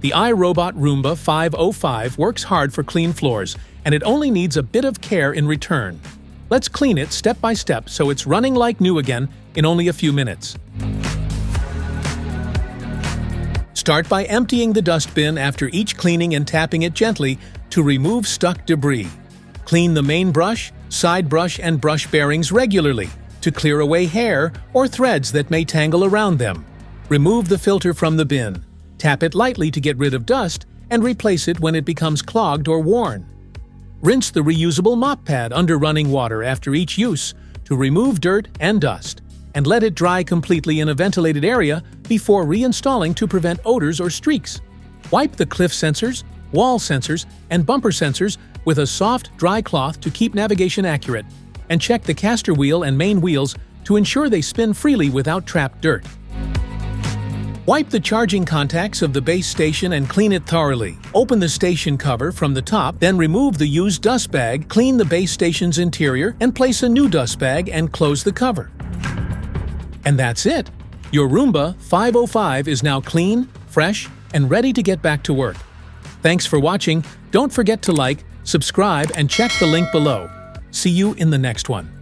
The iRobot Roomba 505 works hard for clean floors, and it only needs a bit of care in return. Let's clean it step by step so it's running like new again in only a few minutes. Start by emptying the dustbin after each cleaning and tapping it gently to remove stuck debris. Clean the main brush, side brush, and brush bearings regularly to clear away hair or threads that may tangle around them. Remove the filter from the bin. Tap it lightly to get rid of dust and replace it when it becomes clogged or worn. Rinse the reusable mop pad under running water after each use to remove dirt and dust, and let it dry completely in a ventilated area before reinstalling to prevent odors or streaks. Wipe the cliff sensors, wall sensors, and bumper sensors with a soft, dry cloth to keep navigation accurate, and check the caster wheel and main wheels to ensure they spin freely without trapped dirt. Wipe the charging contacts of the base station and clean it thoroughly. Open the station cover from the top, then remove the used dust bag, clean the base station's interior, and place a new dust bag and close the cover. And that's it! Your Roomba 505 is now clean, fresh, and ready to get back to work. Thanks for watching. Don't forget to like, subscribe, and check the link below. See you in the next one.